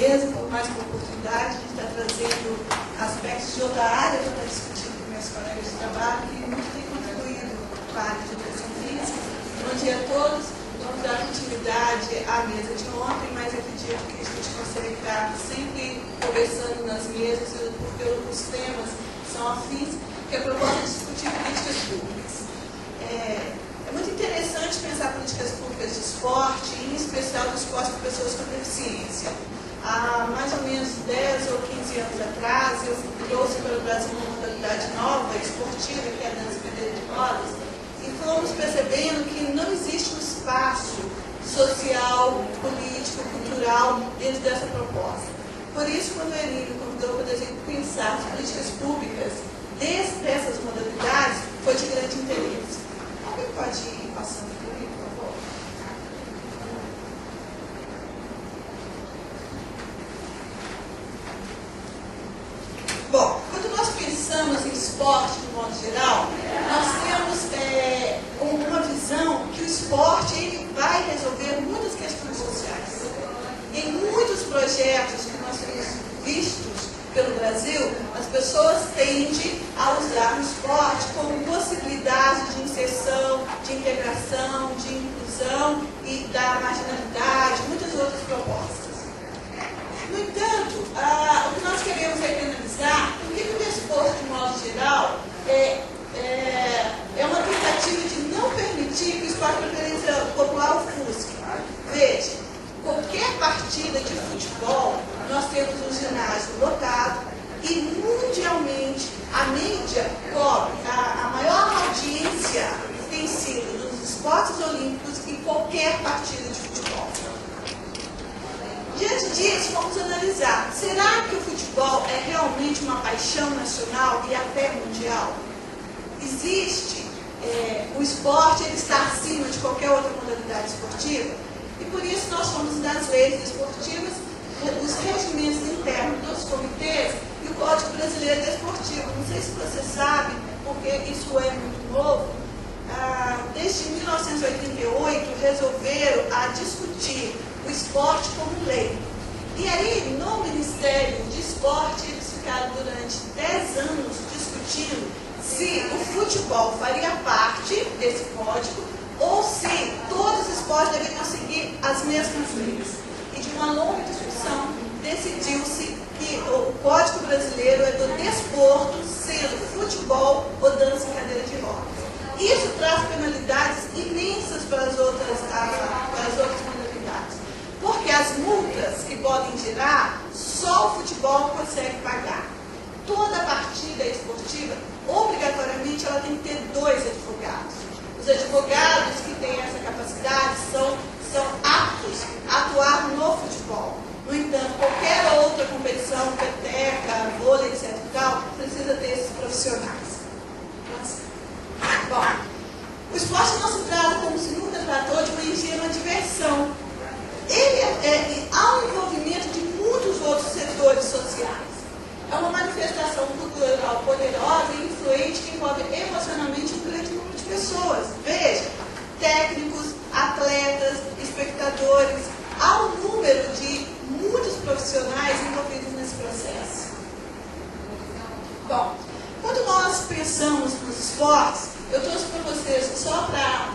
mesa, por mais uma oportunidade. A gente está trazendo aspectos de outra área, eu estou discutindo com meus colegas de trabalho, que muito têm contribuído para a área de educação física. Bom dia a todos. Vamos dar continuidade à mesa de ontem, mas acredito que a gente consegue estar sempre conversando nas mesas, porque os temas são afins, que a proposta é discutir políticas públicas. É muito interessante pensar políticas públicas de esporte, em especial do esporte para pessoas com deficiência. Há mais ou menos 10 ou 15 anos atrás, eu trouxe para o Brasil uma modalidade nova, esportiva, que é a dança cadeira de rodas, e fomos percebendo que não existe um espaço social, político, cultural dentro dessa proposta. Por isso, quando o Emílio convidou para a gente pensar as políticas públicas dessas modalidades, foi de grande interesse. Alguém pode ir passando por aí, por favor? Bom, quando nós pensamos em esporte, de modo geral, nós temos uma visão que o esporte ele vai resolver muitas questões sociais. Em muitos projetos que nós temos vistos pelo Brasil, as pessoas tendem a usar o esporte como possibilidade de inserção, de integração, de inclusão e da marginalidade, muitas outras propostas. No entanto, o que nós queremos aqui analisar, o que o desporto, de modo geral, é uma tentativa de não permitir que o esporte de preferência popular ofusque. Veja, qualquer partida de futebol, nós temos um ginásio lotado e mundialmente a mídia cobre, a maior audiência tem sido nos esportes olímpicos e qualquer partida de futebol. Diante disso, vamos analisar, será que o futebol é realmente uma paixão nacional e até mundial? Existe, o esporte ele está acima de qualquer outra modalidade esportiva? E por isso nós fomos nas leis esportivas, os regimentos internos dos comitês e o Código Brasileiro Desportivo. Não sei se você sabe, porque isso é muito novo. Desde 1988 resolveram discutir o esporte como lei. E aí, no Ministério de Esporte, eles ficaram durante 10 anos discutindo se o futebol faria parte desse código ou se todos os esportes deveriam seguir as mesmas leis. E de uma longa discussão, decidiu-se que o Código Brasileiro é do desporto, sendo futebol ou dança em cadeira de rodas. Isso traz penalidades imensas para as outras modalidades. Porque as multas que podem gerar, só o futebol consegue pagar. Toda partida esportiva, obrigatoriamente, ela tem que ter 2 advogados. Os advogados que têm essa capacidade são aptos a atuar no futebol. No entanto, qualquer outra competição, peteca, vôlei, etc. precisa ter esses profissionais. Bom, o esporte não se trata como se nunca tratou de uma ingênua diversão. Há um envolvimento de muitos outros setores sociais. É uma manifestação cultural poderosa e influente que envolve emocionalmente um grande número de pessoas. Veja, técnicos, atletas, espectadores. Há um número de muitos profissionais envolvidos nesse processo. Bom, quando nós pensamos nos esportes, eu trouxe para vocês só para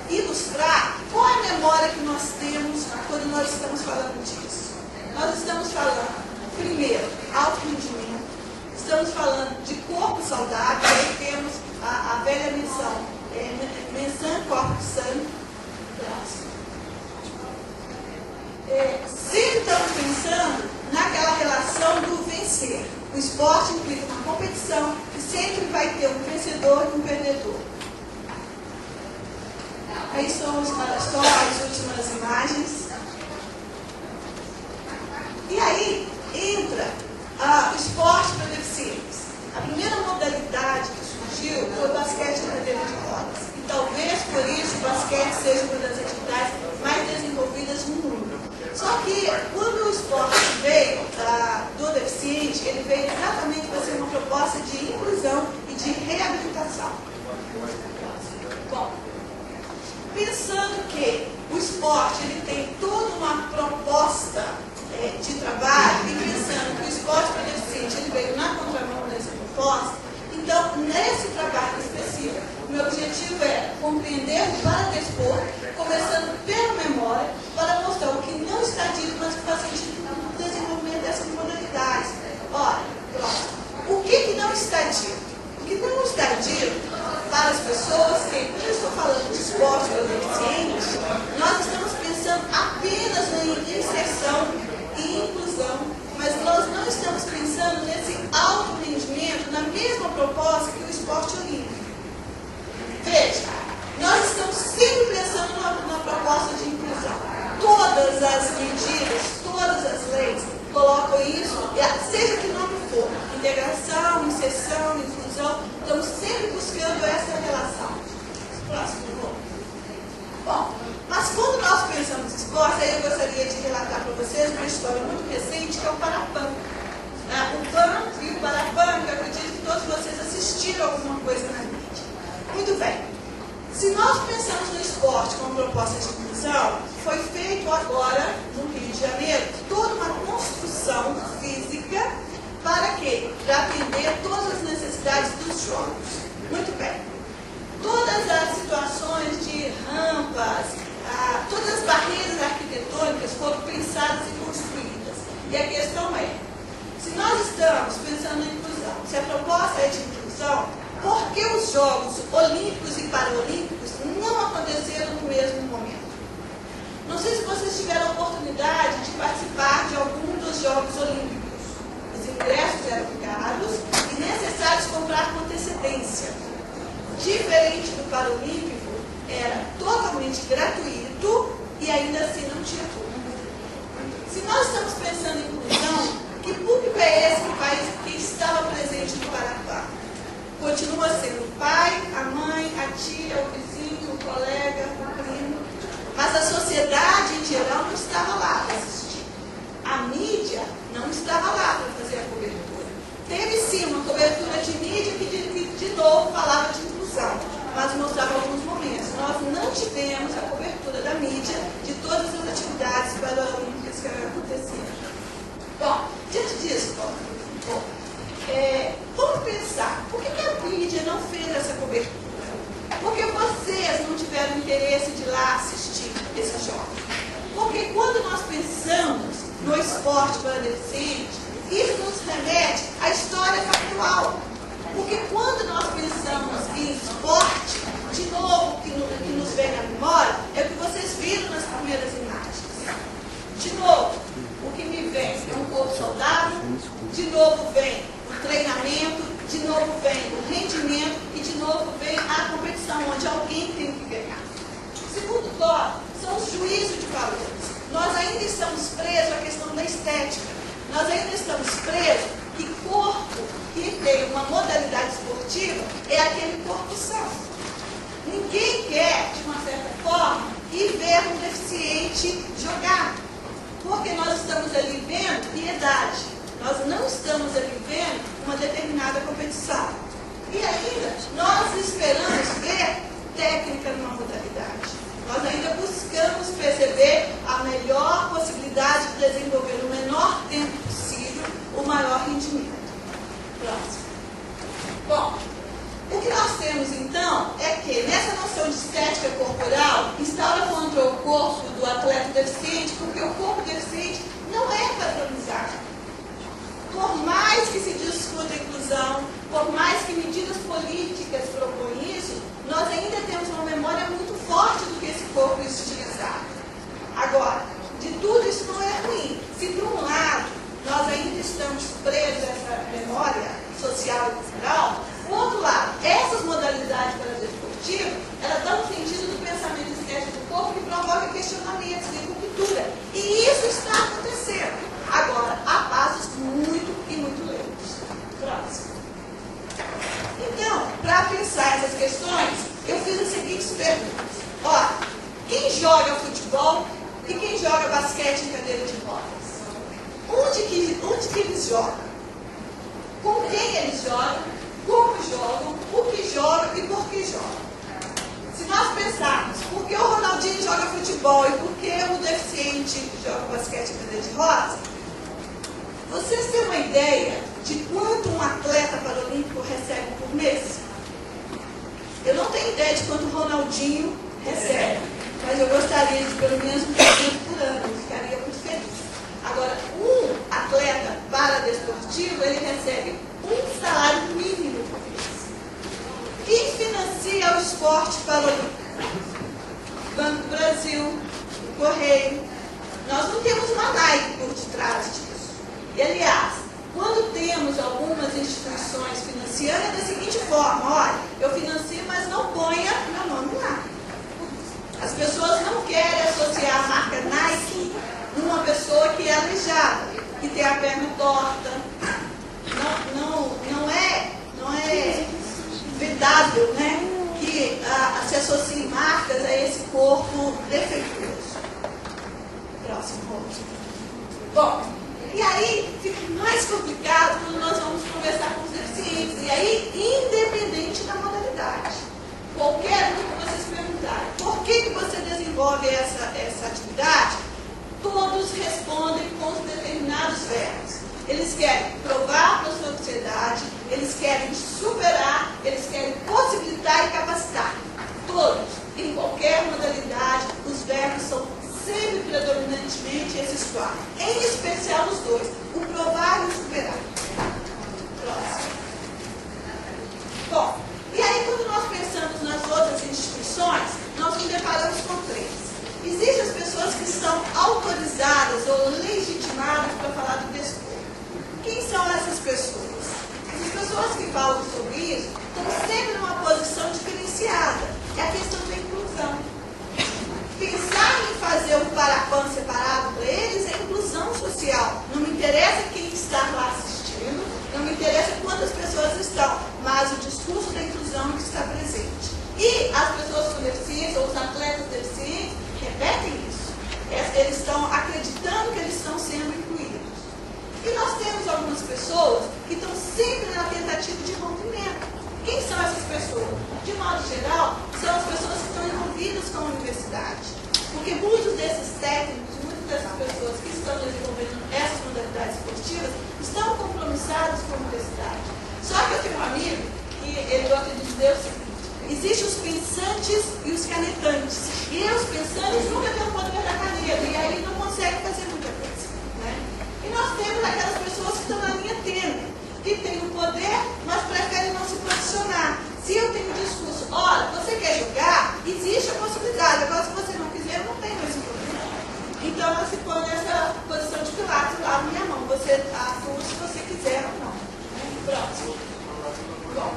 ilustrar qual é a memória que nós temos quando nós estamos falando disso. Nós estamos falando, primeiro, alto rendimento, estamos falando de corpo saudável, aí temos a velha menção, menção corpo de sangue. Sempre estamos pensando naquela relação do vencer. O esporte implica uma competição e sempre vai ter um vencedor e um perdedor. Aí são as últimas imagens. E aí entra o esporte para deficientes. A primeira modalidade que surgiu foi o basquete na cadeira de rodas. E talvez por isso o basquete seja uma das atividades mais desenvolvidas no mundo. Só que quando o esporte veio do deficiente, ele veio exatamente para ser uma proposta de inclusão e de reabilitação. Bom, pensando que o esporte ele tem colocam isso, seja que nome for, integração, inserção, inclusão, estamos sempre buscando essa relação. Próximo, por favor. Bom, mas quando nós pensamos em esporte, aí eu gostaria de relatar para vocês uma história muito recente, que é o Parapan. O PAN e o Parapan, que eu acredito que todos vocês assistiram alguma coisa na mídia. Muito bem. Se nós pensamos no esporte como proposta de inclusão, foi feito agora, no Rio de Janeiro, toda uma construção física para quê? Para atender todas as necessidades dos jogos. Muito bem. Todas as situações de rampas, todas as barreiras arquitetônicas foram pensadas e construídas. E a questão é, se nós estamos pensando em inclusão, se a proposta é de inclusão, por que os Jogos Olímpicos e Paralímpicos não aconteceram no mesmo momento? Não sei se vocês tiveram a oportunidade de participar de algum dos Jogos Olímpicos. Os ingressos eram caros e necessários comprar com antecedência. Diferente do Paralímpico, era totalmente gratuito e ainda assim não tinha público. Se nós estamos pensando em inclusão, que público é esse que estava presente no Parapan? Continua sendo o pai, a mãe, a tia, o vizinho, o colega, o primo. Mas a sociedade em geral não estava lá para assistir. A mídia não estava lá para fazer a cobertura. Teve sim uma cobertura de mídia que de novo falava de inclusão, mas mostrava alguns momentos. Nós não tivemos a cobertura da mídia de todas as atividades paralímpicas que aconteceram. Bom, diante disso, vamos pensar, por que a mídia não fez essa cobertura? Por que vocês não tiveram interesse de ir lá assistir esses jogos? Porque quando nós pensamos no esporte para deficiente, isso nos remete à história factual. Porque quando nós pensamos em esporte, de novo, o que nos vem à memória é o que vocês viram nas primeiras imagens. De novo, o que me vem é um corpo saudável, de novo vem o treinamento, de novo vem o rendimento e de novo vem a competição, onde alguém tem que ganhar. Segundo tópico, são os juízos de valores. Nós ainda estamos presos à questão da estética. Nós ainda estamos presos que corpo que tem uma modalidade esportiva é aquele corpo são. Ninguém quer, de uma certa forma, ir ver um deficiente jogar. Porque nós estamos ali vendo piedade. Nós não estamos ali vendo uma determinada competição. E ainda, nós esperamos ver técnica numa modalidade. Nós ainda buscamos perceber a melhor possibilidade de desenvolver no menor tempo possível o maior rendimento. Próximo. Bom, o que nós temos então é que nessa noção de estética corporal instaura contra o corpo do atleta deficiente, porque o corpo deficiente não é padronizado. Por mais que se discuta a inclusão, por mais que medidas políticas propõem isso, nós ainda temos uma memória muito forte do que esse corpo é estilizado. Agora, de tudo isso não é ruim. Se por um lado nós ainda estamos presos a essa memória social e cultural, por outro lado, essas modalidades paradesportivas, elas dão um sentido do pensamento estético do corpo que provoca questionamentos de ruptura. E isso está acontecendo. Agora, a passos muito e muito lentos. Próximo. Então, para pensar essas questões, eu fiz as seguintes perguntas. Olha, quem joga futebol e quem joga basquete em cadeira de rodas? Onde que eles jogam? Com quem eles jogam? Como jogam? O que jogam e por que jogam? Se nós pensarmos por que o Ronaldinho joga futebol e por que o deficiente joga basquete em cadeira de rodas, vocês têm uma ideia de quanto um atleta paralímpico recebe por mês? Eu não tenho ideia de quanto o Ronaldinho recebe, mas eu gostaria de pelo menos 1% por ano, eu ficaria muito feliz. Agora, um atleta paradesportivo, ele recebe um salário mínimo por mês. Quem financia o esporte paralímpico? Banco do Brasil, o Correio. Nós não temos uma Nike por detrás disso. E, aliás, quando temos algumas instituições financiando, é da seguinte forma: olha, eu financio, mas não ponha meu nome lá. As pessoas não querem associar a marca Nike numa pessoa que é aleijada, que tem a importa, não é vedável, né, que se associem marcas a esse corpo defeituoso. Próximo, Rose. Bom, e aí fica mais complicado quando nós vamos conversar com os deficientes, e aí independente da modalidade. Qualquer um que vocês perguntarem, por que você desenvolve essa atividade? Todos respondem com determinados verbos. Eles querem provar para a sociedade, eles querem superar, eles querem possibilitar e capacitar. Todos, em qualquer modalidade, os verbos são sempre predominantemente esses quatro. Em especial os dois, o provar e o superar. Próximo. Bom, e aí quando nós pensamos nas outras instituições, nós nos deparamos com três. Existem as pessoas que são autorizadas ou legitimadas para falar do desporto. Quem são essas pessoas? As pessoas que falam sobre isso estão sempre numa posição diferenciada. É a questão da inclusão. Pensar em fazer um parapan separado para eles é inclusão social. Não me interessa quem está lá assistindo, não me interessa quantas pessoas estão, mas o discurso da inclusão que está presente. E as pessoas com deficiência, ou os atletas deficientes, repetem isso. Eles estão acreditando que eles estão sendo incluídos. E nós temos algumas pessoas que estão sempre na tentativa de rompimento. Quem são essas pessoas? De modo geral, são as pessoas que estão envolvidas com a universidade. Porque muitos desses técnicos, muitas dessas pessoas que estão desenvolvendo essas modalidades esportivas, estão compromissadas com a universidade. Só que eu tenho um amigo que ele gosta de dizer o seguinte: existem os pensantes e os canetantes. E os pensantes nunca têm o poder da caneta, e aí não conseguem fazer muita coisa. Né? E nós temos aquelas pessoas que estão na linha tênue, que têm o poder, mas preferem não se posicionar. Se eu tenho um discurso, olha, você quer jogar, existe a possibilidade. Agora, se você não quiser, eu não tenho esse problema. Então, ela se põe nessa posição de pilates lá na minha mão. Você atua se você quiser ou não. Próximo. Bom,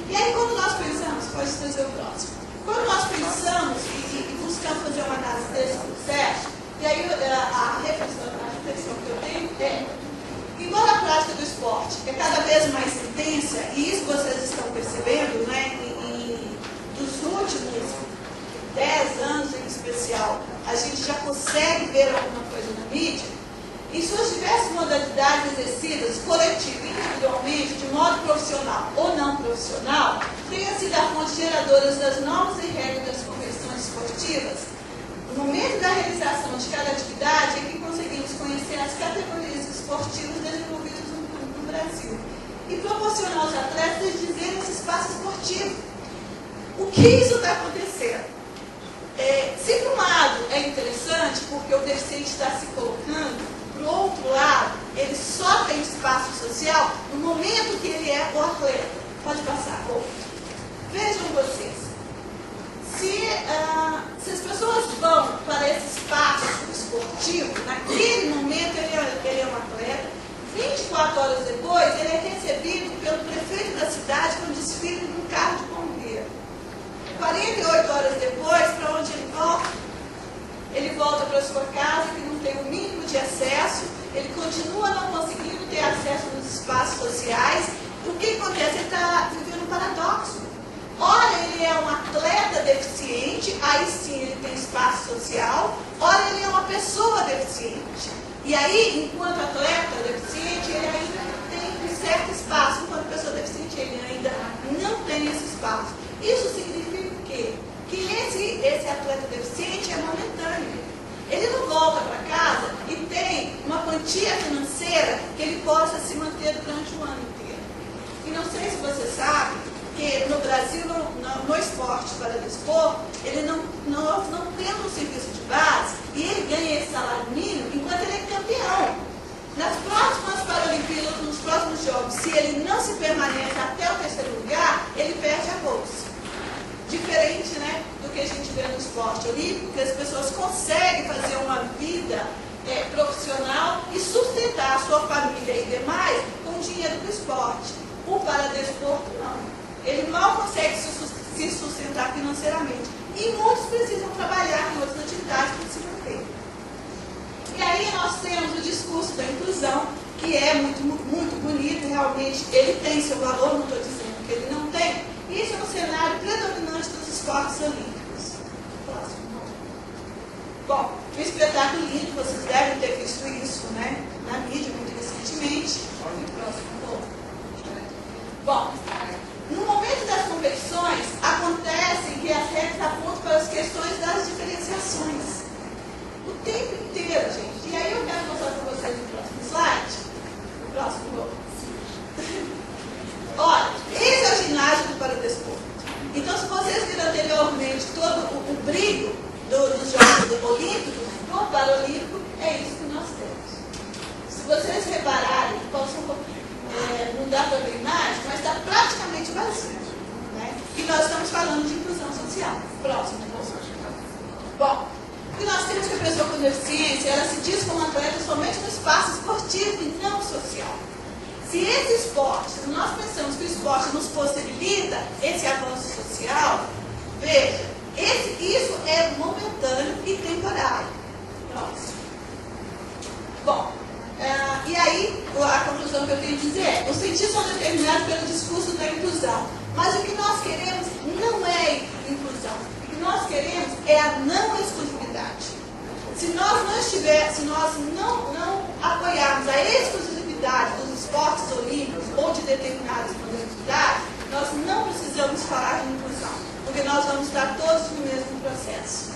e aí, quando nós pensamos, pode trazer o próximo. Quando nós pensamos e buscamos fazer uma análise desse processo, e aí a reflexão que eu tenho é: embora a prática do esporte é cada vez mais intensa, e isso vocês estão percebendo, né, dos últimos 10 anos em especial, a gente já consegue ver alguma coisa na mídia, em suas diversas modalidades exercidas, coletivo e individualmente, de modo profissional ou não profissional, tenha sido a fonte geradora das normas e regras das convenções esportivas. No momento da realização de cada atividade é que conseguimos conhecer as categorias esportivas desenvolvidas no Brasil e proporcionar aos atletas dizer esse espaço esportivo. O que isso está acontecendo? Se por um lado é interessante porque o deficiente está se colocando, por outro lado, ele só tem espaço social no momento que ele é o atleta. Pode passar. Bom, vejam vocês. Se as pessoas vão para esse espaço esportivo, naquele momento ele é um atleta, 24 horas depois ele é recebido pelo prefeito da cidade com desfile de um carro de bombeiro. 48 horas depois, para onde ele volta? Ele volta para a sua casa, que não tem o mínimo de acesso, ele continua não conseguindo ter acesso nos espaços sociais. O que acontece? Ele está vivendo um paradoxo. Ora, ele é um atleta deficiente, aí sim ele tem espaço social. Ora, ele é uma pessoa deficiente. E aí, enquanto atleta deficiente, ele ainda tem um certo espaço. Enquanto pessoa deficiente, ele ainda não tem esse espaço. Isso significa o quê? Que esse atleta deficiente é momentâneo. Ele não volta para casa e tem uma quantia financeira que ele possa se manter durante o ano inteiro. E não sei se você sabe que no Brasil, no esporte para desporto, nós não temos um serviço de base e ele ganha esse salário mínimo enquanto ele é campeão. Nas próximas Paralimpíadas, nos próximos jogos, se ele não se permanece até o terceiro lugar, ele perde a bolsa. Diferente, né, do que a gente vê no esporte olímpico, que as pessoas conseguem fazer uma vida profissional e sustentar a sua família e demais com o dinheiro do esporte. O paradesporto não. Ele mal consegue se sustentar financeiramente. E muitos precisam trabalhar em outras atividades para se manter. E aí nós temos o discurso da inclusão, que é muito bonito, realmente ele tem seu valor, não estou dizendo que ele não tem. Isso é um cenário predominante dos esportes olímpicos. Próximo. Bom, um espetáculo lindo, vocês devem ter visto isso, né, na mídia muito recentemente. Próximo. Bom, no momento das competições, acontece que as regras apontam para as questões das diferenciações. O tempo inteiro, gente. E aí eu quero mostrar para vocês no próximo slide. O próximo. Olha, esse é o ginásio do paradesporto. Então, se vocês viram anteriormente todo o brilho dos Jogos Olímpicos, no Paralímpico, é isso que nós temos. Se vocês repararem, não dá para ver imagem, mas está praticamente vazio. Né? E nós estamos falando de inclusão social. Próximo. Bom, o que nós temos que a pessoa com deficiência, ela se diz como atleta somente no espaço esportivo e não social. Se esse esporte, se nós pensamos que o esporte nos possibilita esse avanço social, veja, isso é momentâneo e temporário. Próximo. Bom, e aí a conclusão que eu tenho que dizer é: os sentidos são determinados pelo discurso da inclusão, mas o que nós queremos não é inclusão, o que nós queremos é a não exclusividade. Se nós não apoiarmos a exclusividade dos esportes olímpicos ou de determinadas modalidades, nós não precisamos falar de inclusão, porque nós vamos estar todos no mesmo processo.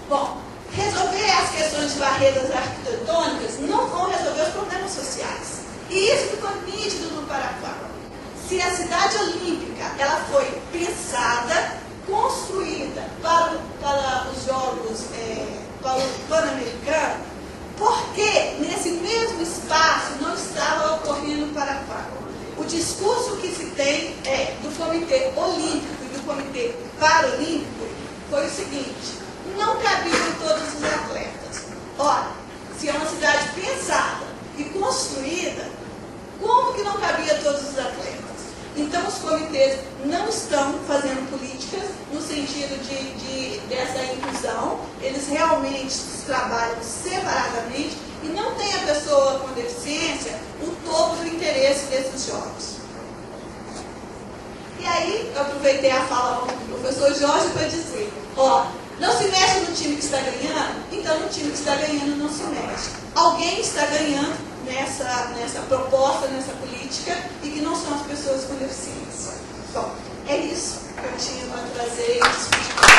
Bom, resolver as questões de barreiras arquitetônicas não vão resolver os problemas sociais. E isso ficou nítido no Paraguai. Se a cidade olímpica ela foi pensada, construída para os Jogos Pan-Americanos, por que nesse mesmo espaço não estava ocorrendo no Paraguai? O discurso que se tem do Comitê Olímpico e do Comitê Paralímpico foi o seguinte: não cabiam todos os atletas. Ora, se é uma cidade pensada e construída, como que não cabia todos os atletas? Então, os comitês não estão fazendo políticas no sentido dessa inclusão, eles realmente trabalham separadamente e não tem a pessoa com deficiência o topo do interesse desses jogos. E aí, eu aproveitei a fala do professor Jorge para dizer: não se mexe no time que está ganhando, então no time que está ganhando não se mexe. Alguém está ganhando nessa proposta, nessa política, e que não são as pessoas com deficiência. Bom, é isso que eu tinha para trazer e discutir.